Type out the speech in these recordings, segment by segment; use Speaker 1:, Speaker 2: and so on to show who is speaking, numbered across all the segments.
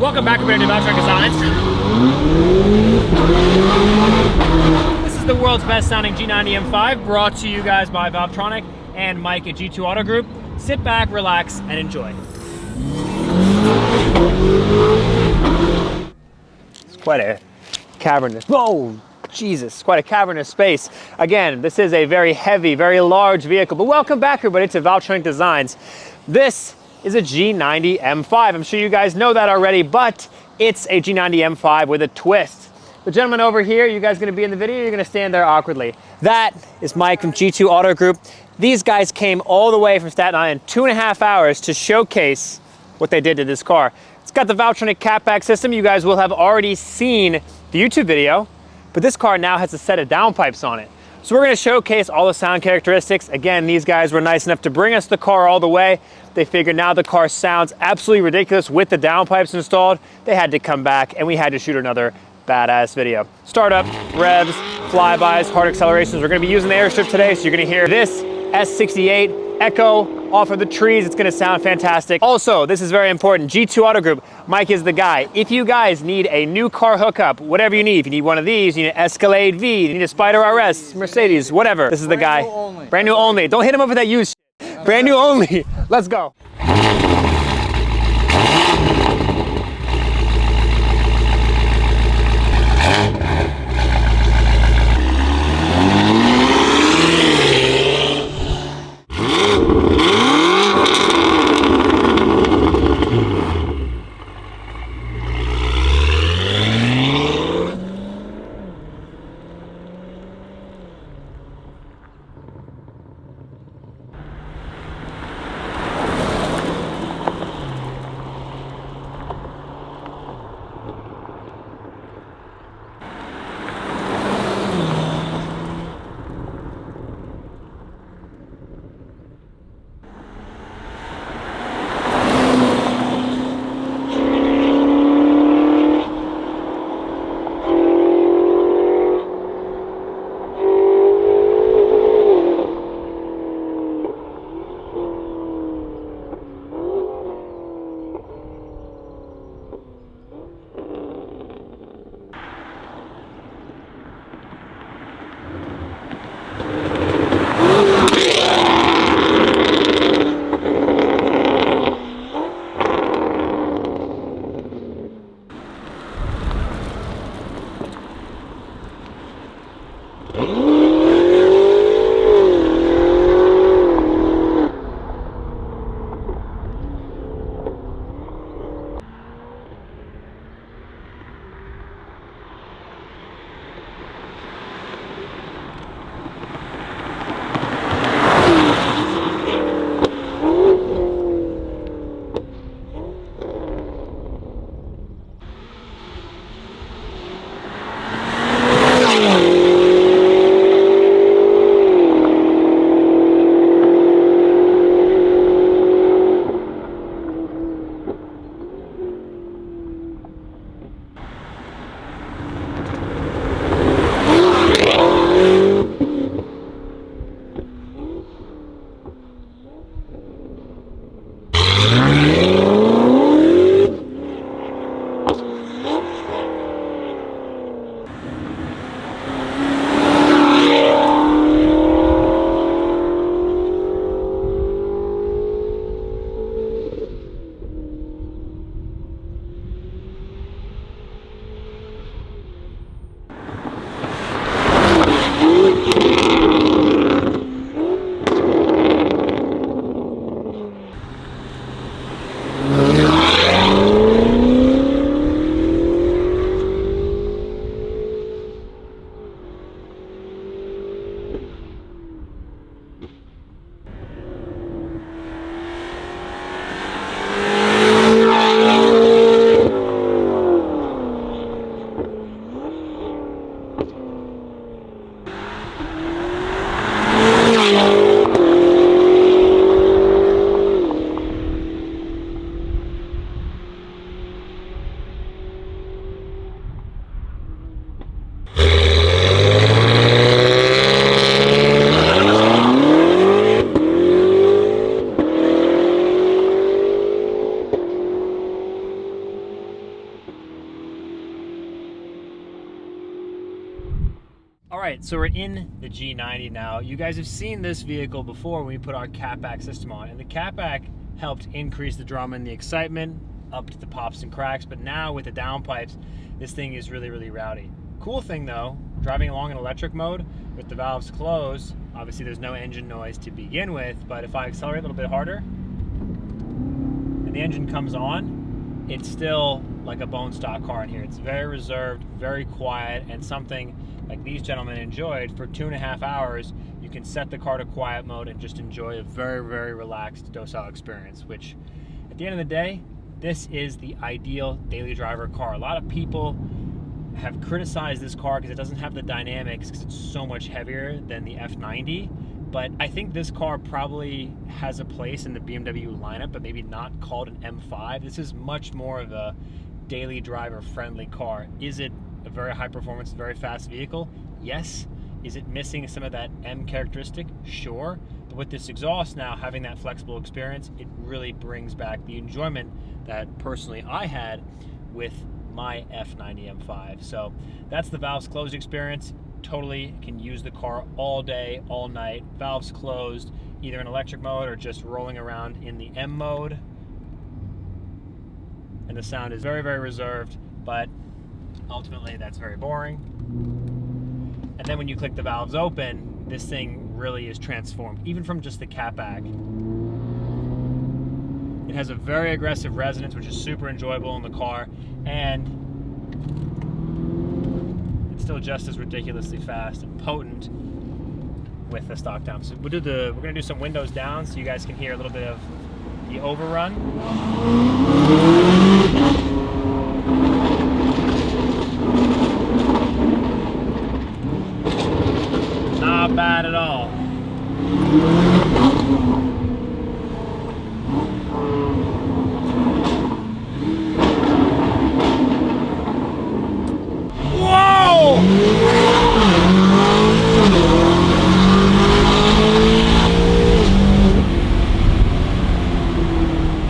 Speaker 1: Welcome back to BMW Valvetronic Designs. This is the world's best sounding G90 M5, brought to you guys by Valvetronic and Mike at G2 Auto Group. Sit back, relax, and enjoy. It's quite a cavernous, whoa, Jesus, quite a cavernous space. Again, this is a very heavy, very large vehicle, but welcome back everybody to Valvetronic Designs. This is a G90 M5. I'm sure you guys know that already, but it's a G90 M5 with a twist. The gentleman over here, you guys gonna be in the video, you're gonna stand there awkwardly. That is Mike from G2 Auto Group. These guys came all the way from Staten Island, 2.5 hours to showcase what they did to this car. It's got the Valvetronic catback system. You guys will have already seen the YouTube video, but this car now has a set of downpipes on it. So we're gonna showcase all the sound characteristics. Again, these guys were nice enough to bring us the car all the way. They figured now the car sounds absolutely ridiculous with the downpipes installed. They had to come back and we had to shoot another badass video. Startup, revs, flybys, hard accelerations. We're gonna be using the airstrip today, so you're gonna hear this S68 echo off of the trees. It's gonna sound fantastic. Also, this is very important, G2 Auto Group, Mike is the guy. If you guys need a new car hookup, whatever you need, if you need one of these, you need an Escalade V, you need a Spider RS, Mercedes, whatever, this is the guy. Brand new only. Don't hit him up with that used shit. Brand new only. Let's go. All right, so we're in the G90 now. You guys have seen this vehicle before when we put our catback system on, and the catback helped increase the drama and the excitement, up to the pops and cracks, but now with the downpipes, this thing is really, really rowdy. Cool thing though, driving along in electric mode with the valves closed, obviously there's no engine noise to begin with, but if I accelerate a little bit harder and the engine comes on, it's still like a bone stock car in here. It's very reserved, very quiet, and something like these gentlemen enjoyed. For 2.5 hours, you can set the car to quiet mode and just enjoy a very, very relaxed, docile experience, which at the end of the day, this is the ideal daily driver car. A lot of people have criticized this car because it doesn't have the dynamics, because it's so much heavier than the F90. But I think this car probably has a place in the BMW lineup, but maybe not called an M5. This is much more of a daily driver friendly car. Is it a very high performance, very fast vehicle? Yes. Is it missing some of that M characteristic? Sure. But with this exhaust now, having that flexible experience, it really brings back the enjoyment that personally I had with my F90 M5. So that's the valves closed experience. Totally can use the car all day, all night, valves closed, either in electric mode or just rolling around in the M mode. And the sound is very, very reserved, but ultimately that's very boring. And then when you click the valves open, this thing really is transformed, even from just the catback. It has a very aggressive resonance, which is super enjoyable in the car, and it's still just as ridiculously fast and potent with the stock down. So we're gonna do some windows down so you guys can hear a little bit of the overrun. Not bad at all. Whoa!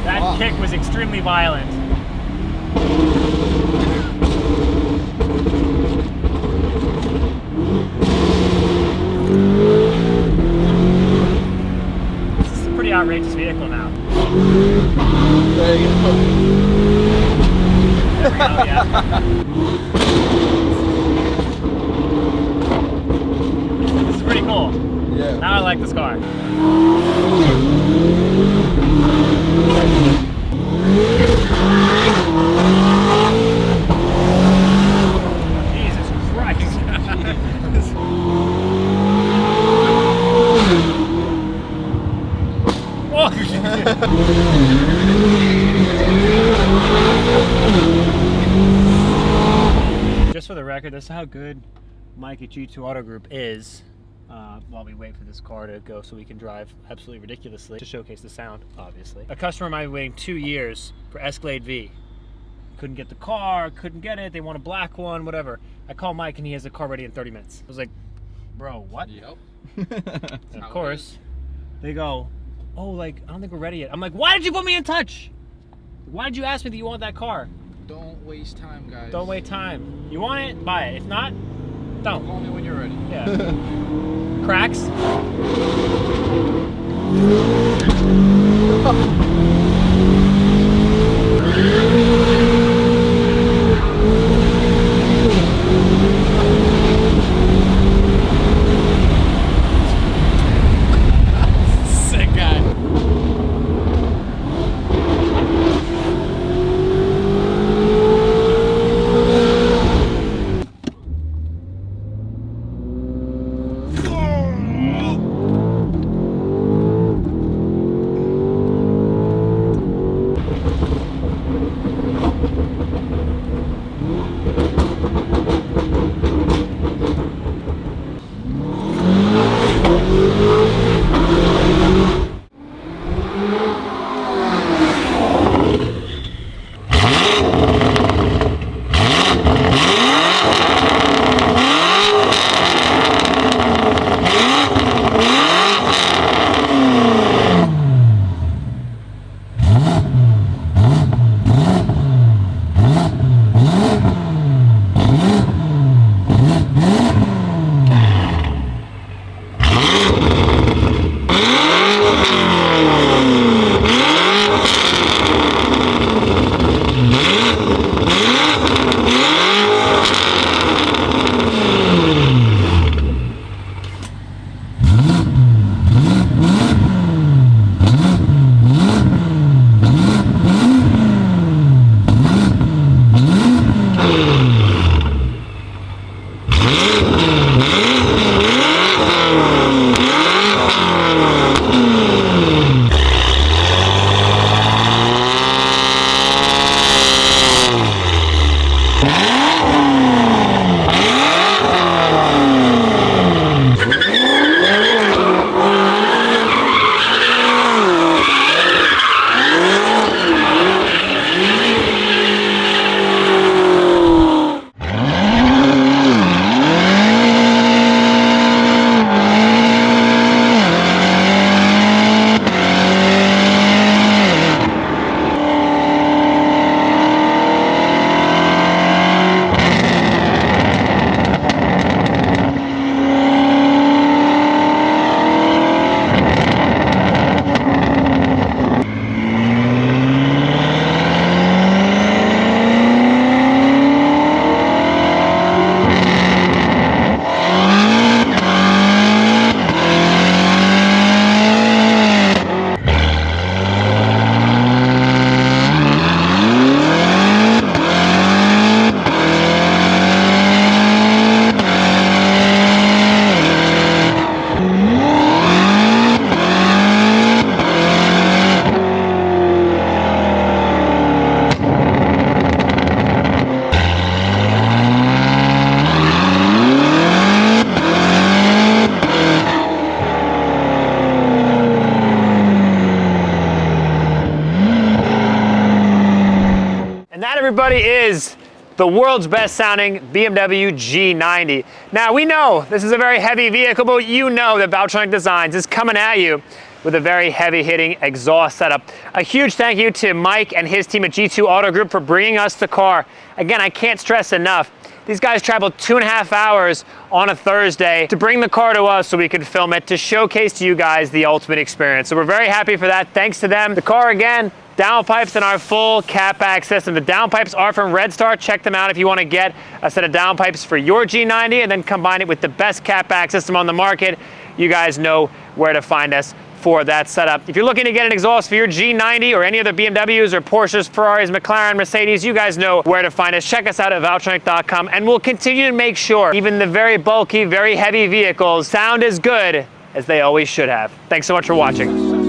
Speaker 1: That kick was extremely violent. This is a pretty outrageous vehicle now.
Speaker 2: There you go.
Speaker 1: There we go, yeah. This is pretty cool.
Speaker 2: Yeah.
Speaker 1: Now I like this car. Jesus Christ. Just for the record, this is how good Mike at G2 Auto Group is. While we wait for this car to go so we can drive absolutely ridiculously to showcase the sound, obviously. A customer might be waiting 2 years for Escalade V. Couldn't get the car, couldn't get it, they want a black one, whatever. I call Mike and he has the car ready in 30 minutes. I was like, bro, what?
Speaker 2: Yep.
Speaker 1: And of course, they go, oh, like, I don't think we're ready yet. I'm like, why did you put me in touch? Why did you ask me that you want that car?
Speaker 2: Don't waste time, guys.
Speaker 1: Don't wait time. You want it? Buy it. If not, don't.
Speaker 2: Call me when you're ready.
Speaker 1: Yeah. Cracks.
Speaker 2: Sick guy.
Speaker 1: Everybody, is the world's best sounding BMW G90. Now we know this is a very heavy vehicle, but you know that Valvetronic Designs is coming at you with a very heavy hitting exhaust setup. A huge thank you to Mike and his team at G2 Auto Group for bringing us the car. Again, I can't stress enough, these guys traveled 2.5 hours on a Thursday to bring the car to us so we could film it to showcase to you guys the ultimate experience. So we're very happy for that. Thanks to them. The car, again, downpipes in our full catback system. The downpipes are from Red Star. Check them out if you want to get a set of downpipes for your G90 and then combine it with the best catback system on the market. You guys know where to find us for that setup. If you're looking to get an exhaust for your G90 or any other BMWs or Porsches, Ferraris, McLaren, Mercedes, you guys know where to find us. Check us out at Valvetronic.com, and we'll continue to make sure even the very bulky, very heavy vehicles sound as good as they always should have. Thanks so much for watching.